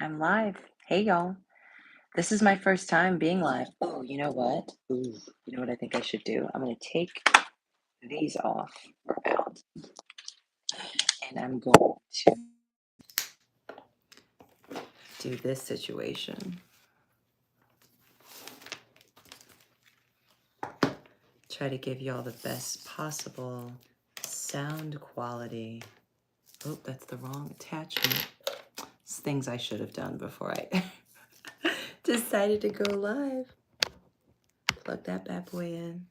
I'm live. Hey, y'all. This is my first time being live. Oh, you know what? Ooh, you know what I think I should do? I'm going to take these off or out, and I'm going to do this situation. Try to give y'all the best possible sound quality. Oh, that's the wrong attachment. It's things I should have done before I decided to go live. Plug that bad boy in.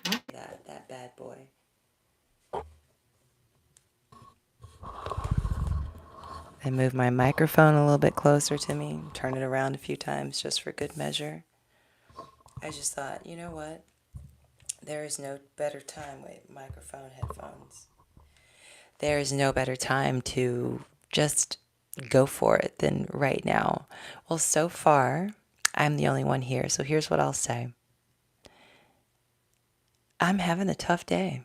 That bad boy. I move my microphone a little bit closer to me, turn it around a few times just for good measure. I just thought, you know what? There is no better time with microphone headphones. There is no better time to just go for it than right now. Well, so far, I'm the only one here, so here's what I'll say. I'm having a tough day.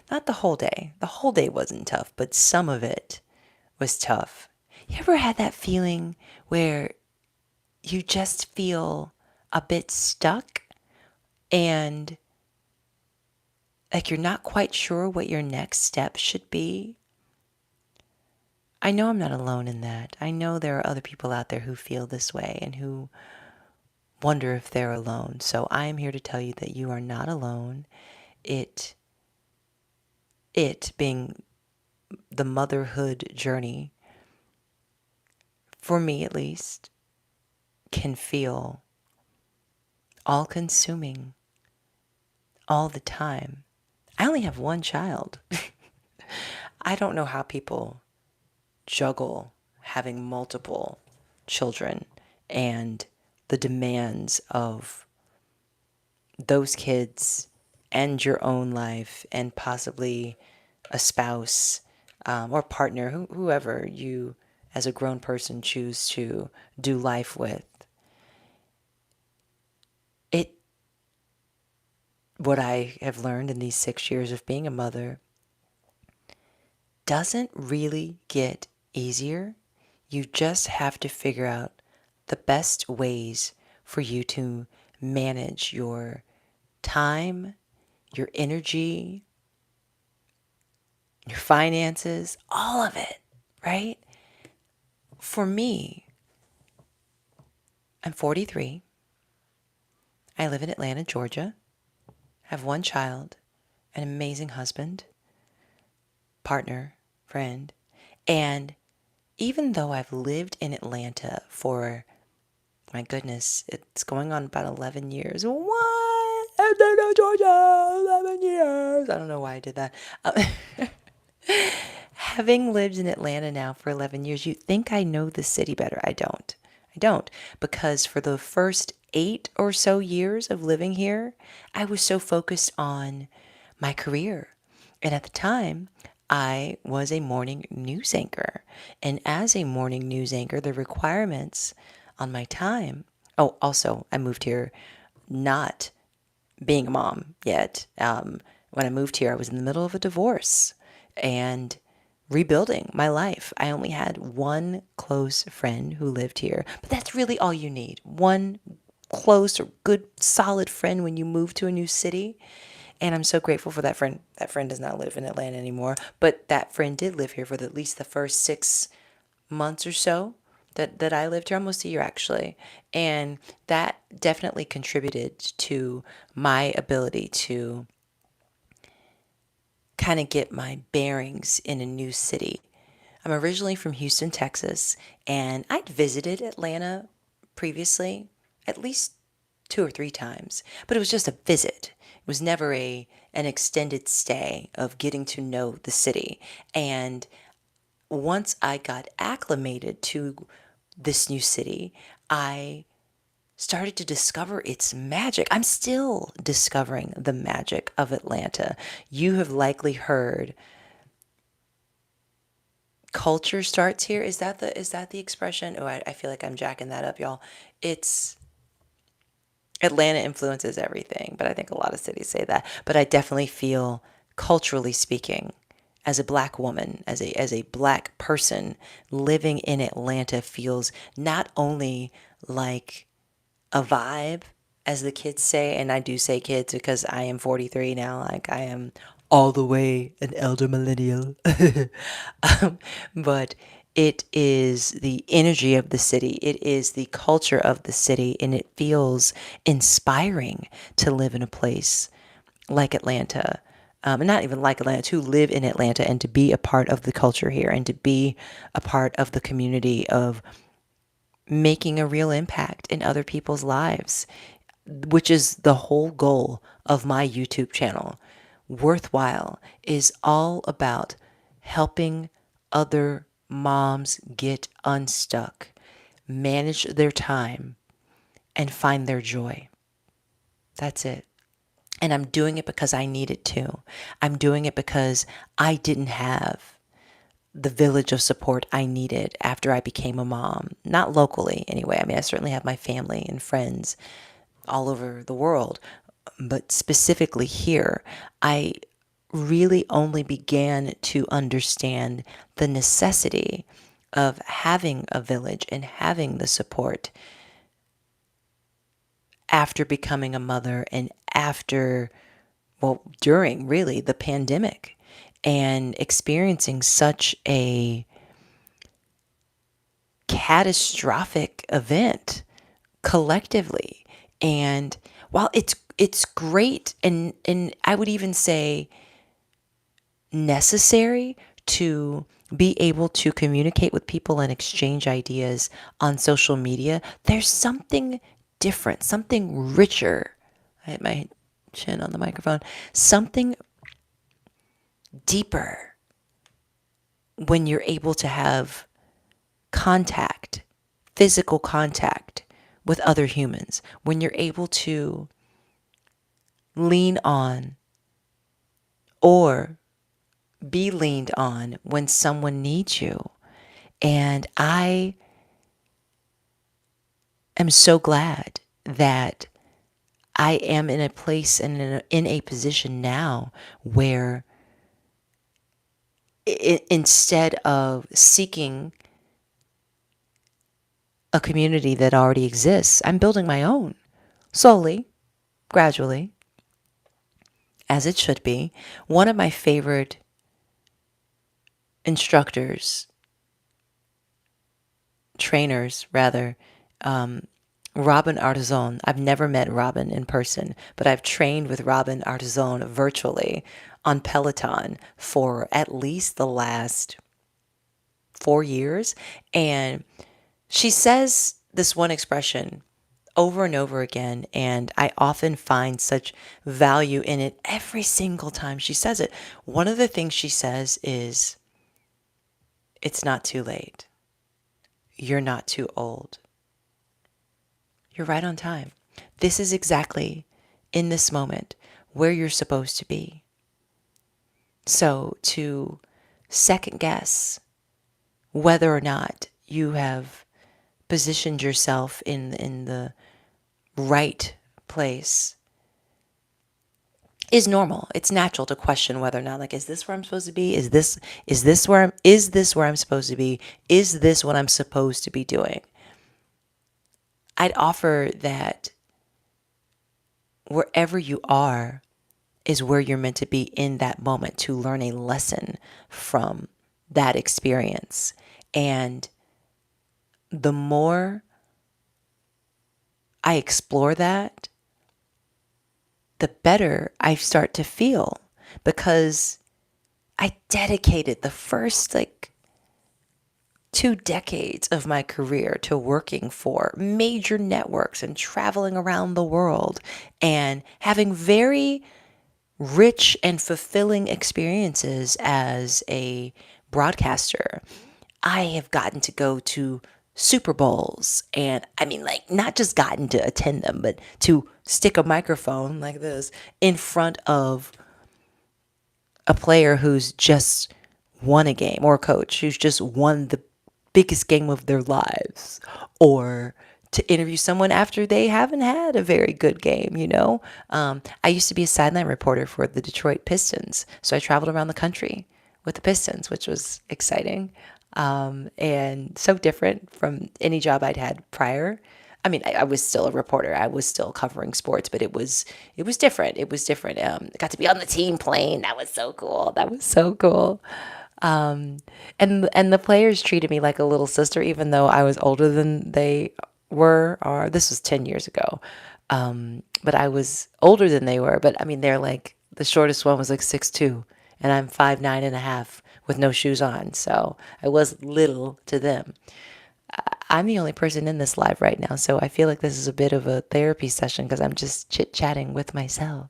Not the whole day. The whole day wasn't tough, but some of it was tough. You ever had that feeling where you just feel a bit stuck and like you're not quite sure what your next step should be? I know I'm not alone in that. I know there are other people out there who feel this way and who wonder if they're alone. So I am here to tell you that you are not alone. It being the motherhood journey, for me at least, can feel all consuming all the time. I only have one child. I don't know how people juggle having multiple children and the demands of those kids and your own life and possibly a spouse or partner, whoever you as a grown person choose to do life with. It, what I have learned in these 6 years of being a mother, doesn't really get easier. You just have to figure out the best ways for you to manage your time, your energy, your finances, all of it, right? For me, I'm 43. I live in Atlanta, Georgia. I have one child, an amazing husband, partner, friend. And even though I've lived in Atlanta for, my goodness, it's going on about 11 years. What? Atlanta, Georgia, 11 years. I don't know why I did that. Having lived in Atlanta now for 11 years, you think I know the city better. I don't. I don't. Because for the first 8 or so years of living here, I was so focused on my career. And at the time, I was a morning news anchor. And as a morning news anchor, the requirements on my time. Oh, also, I moved here not being a mom yet. When I moved here, I was in the middle of a divorce and rebuilding my life. I only had one close friend who lived here, but that's really all you need. One close or good, solid friend when you move to a new city. And I'm so grateful for that friend. That friend does not live in Atlanta anymore, but that friend did live here for at least the first 6 months or so that I lived here, almost a year actually. And that definitely contributed to my ability to kind of get my bearings in a new city. I'm originally from Houston, Texas, and I'd visited Atlanta previously at least 2 or 3 times, but it was just a visit. It was never an extended stay of getting to know the city. And once I got acclimated to this new city, I started to discover its magic. I'm still discovering the magic of Atlanta. You have likely heard culture starts here. Is that the expression? Oh, I feel like I'm jacking that up, y'all. It's Atlanta influences everything, but I think a lot of cities say that. But I definitely feel, culturally speaking, as a black woman, as a black person living in Atlanta feels not only like a vibe, as the kids say, and I do say kids because I am 43 now, like I am all the way an elder millennial. But it is the energy of the city, it is the culture of the city, and it feels inspiring to live in a place like Atlanta. And not even like Atlanta, to live in Atlanta and to be a part of the culture here and to be a part of the community of making a real impact in other people's lives, which is the whole goal of my YouTube channel. Worthwhile is all about helping other moms get unstuck, manage their time, and find their joy. That's it. And I'm doing it because I need it too. I'm doing it because I didn't have the village of support I needed after I became a mom. Not locally, anyway. I mean, I certainly have my family and friends all over the world, but specifically here, I really only began to understand the necessity of having a village and having the support after becoming a mother and after, well, during really the pandemic and experiencing such a catastrophic event collectively. And while it's great and I would even say necessary to be able to communicate with people and exchange ideas on social media, there's something different, something richer. I hit my chin on the microphone. Something deeper when you're able to have contact, physical contact with other humans, when you're able to lean on or be leaned on when someone needs you. And I am so glad that I am in a place and in a position now where instead of seeking a community that already exists, I'm building my own slowly, gradually, as it should be. One of my favorite instructors, trainers rather, Robin Artizon. I've never met Robin in person, but I've trained with Robin Artizon virtually on Peloton for at least the last 4 years. And she says this one expression over and over again, and I often find such value in it every single time she says it. One of the things she says is, "It's not too late. You're not too old. You're right on time. This is exactly in this moment where you're supposed to be." So to second guess whether or not you have positioned yourself in the right place is normal. It's natural to question whether or not, like, is this where I'm supposed to be? Is this where I'm supposed to be? Is this what I'm supposed to be doing? I'd offer that wherever you are is where you're meant to be in that moment to learn a lesson from that experience. And the more I explore that, the better I start to feel, because I dedicated the first 2 decades of my career to working for major networks and traveling around the world and having very rich and fulfilling experiences as a broadcaster. I have gotten to go to Super Bowls, and I mean, like, not just gotten to attend them, but to stick a microphone like this in front of a player who's just won a game, or a coach who's just won the biggest game of their lives, or to interview someone after they haven't had a very good game. I used to be a sideline reporter for the Detroit Pistons, so I traveled around the country with the Pistons, which was exciting, and so different from any job I'd had prior. I mean, I was still a reporter. I was still covering sports, but it was different. It was different. I got to be on the team plane. That was so cool. That was so cool. And the players treated me like a little sister, even though I was older than they were. Or this was 10 years ago, but I was older than they were. But I mean, they're like the shortest one was like 6'2", and I'm 5'9.5" with no shoes on. So I was little to them. I'm the only person in this live right now, so I feel like this is a bit of a therapy session because I'm just chit chatting with myself.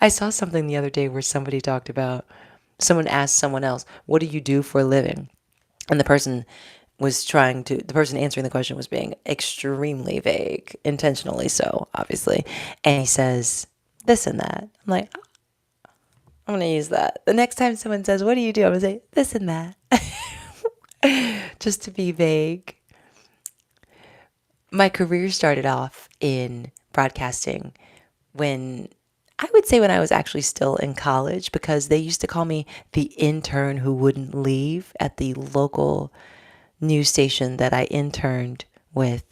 I saw something the other day where somebody talked about someone asked someone else, "What do you do for a living?" And the person answering the question was being extremely vague, intentionally so, obviously. And he says, this and that. I'm like, I'm going to use that. The next time someone says, "What do you do?" I'm going to say, this and that. Just to be vague. My career started off in broadcasting when when I was actually still in college, because they used to call me the intern who wouldn't leave at the local news station that I interned with,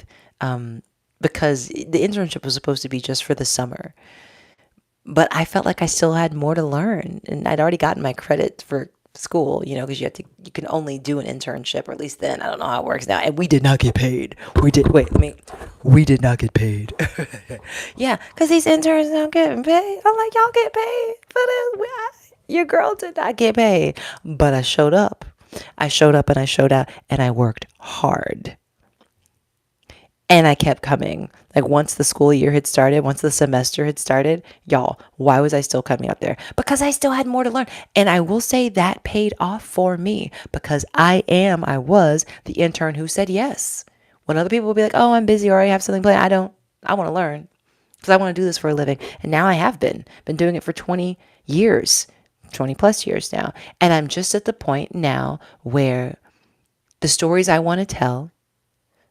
because the internship was supposed to be just for the summer. But I felt like I still had more to learn, and I'd already gotten my credit for school, because you can only do an internship, or at least then. I don't know how it works now. And we did not get paid. We did not get paid. Yeah, because these interns don't get paid. I'm like, y'all get paid for this. Your girl did not get paid. But I showed up. I showed up and I showed out and I worked hard. And I kept coming. Like once the school year had started, once the semester had started, y'all, why was I still coming up there? Because I still had more to learn. And I will say that paid off for me, because I was the intern who said yes. When other people will be like, "Oh, I'm busy," or "I have something planned," I want to learn because I want to do this for a living. And now I have been doing it for 20 years, 20 plus years now. And I'm just at the point now where the stories I want to tell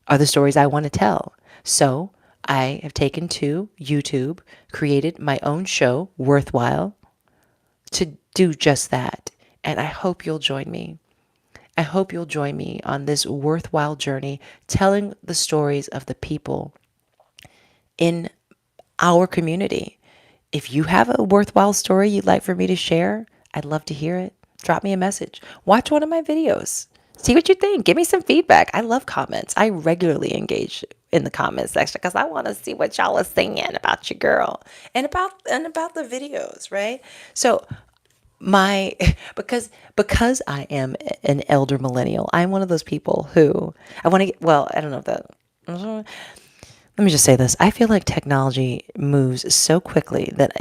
are the stories I want to tell. So I have taken to YouTube, created my own show, Worthwhile, to do just that. And I hope you'll join me. I hope you'll join me on this worthwhile journey, telling the stories of the people in our community. If you have a worthwhile story you'd like for me to share, I'd love to hear it. Drop me a message. Watch one of my videos. See what you think. Give me some feedback. I love comments. I regularly engage in the comment section because I want to see what y'all are saying about your girl and about the videos, right? So my because I am an elder millennial, I'm one of those people who I want to get, well, I don't know if that, let me just say this. I feel like technology moves so quickly that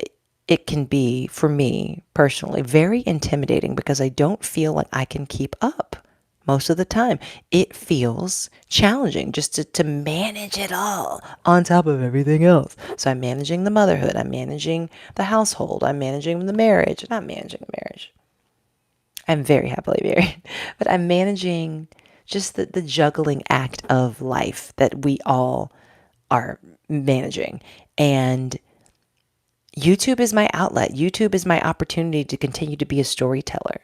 it can be, for me personally, very intimidating because I don't feel like I can keep up most of the time. It feels challenging just to manage it all on top of everything else. So I'm managing the motherhood. I'm managing the household. I'm managing the marriage. Not managing the marriage. I'm very happily married. But I'm managing just the juggling act of life that we all are managing. And YouTube is my outlet. YouTube is my opportunity to continue to be a storyteller.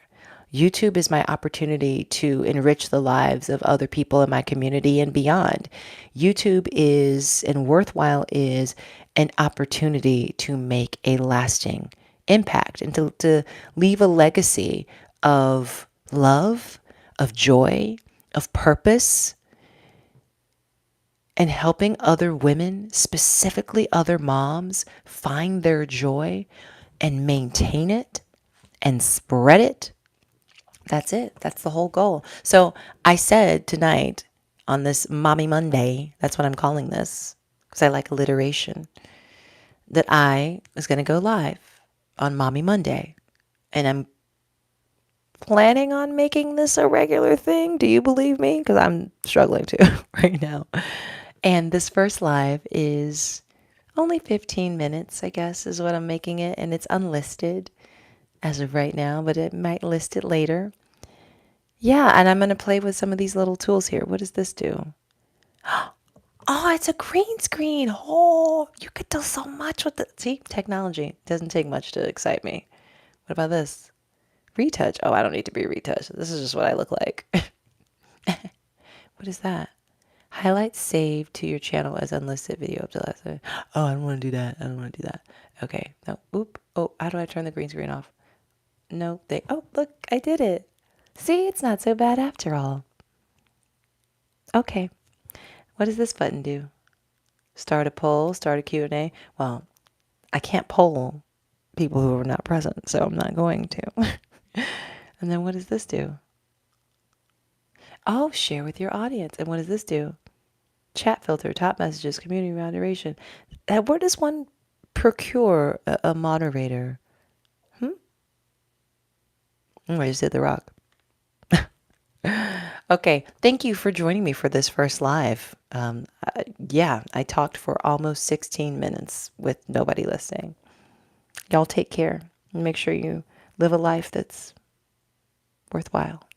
YouTube is my opportunity to enrich the lives of other people in my community and beyond. YouTube is, and Worthwhile is, an opportunity to make a lasting impact and to leave a legacy of love, of joy, of purpose, and helping other women, specifically other moms, find their joy and maintain it and spread it. That's it. That's the whole goal. So I said tonight on this Mommy Monday, that's what I'm calling this because I like alliteration, that I was going to go live on Mommy Monday. And I'm planning on making this a regular thing. Do you believe me? Because I'm struggling to right now. And this first live is only 15 minutes, I guess, is what I'm making it. And it's unlisted as of right now, but it might list it later. Yeah, and I'm going to play with some of these little tools here. What does this do? Oh, it's a green screen. Oh, you could do so much with it. See, technology doesn't take much to excite me. What about this? Retouch. Oh, I don't need to be retouched. This is just what I look like. What is that? Highlight saved to your channel as unlisted video up to last. Oh, I don't want to do that. I don't want to do that. Okay. No. Oop. Oh, how do I turn the green screen off? No. Oh, look, I did it. See, it's not so bad after all. Okay. What does this button do? Start a poll, start a Q&A. Well, I can't poll people who are not present, so I'm not going to. And then what does this do? Oh, share with your audience. And what does this do? Chat filter, top messages, community moderation. Where does one procure a moderator? I just did the rock. Okay, thank you for joining me for this first live. Yeah, I talked for almost 16 minutes with nobody listening. Y'all take care and make sure you live a life that's worthwhile.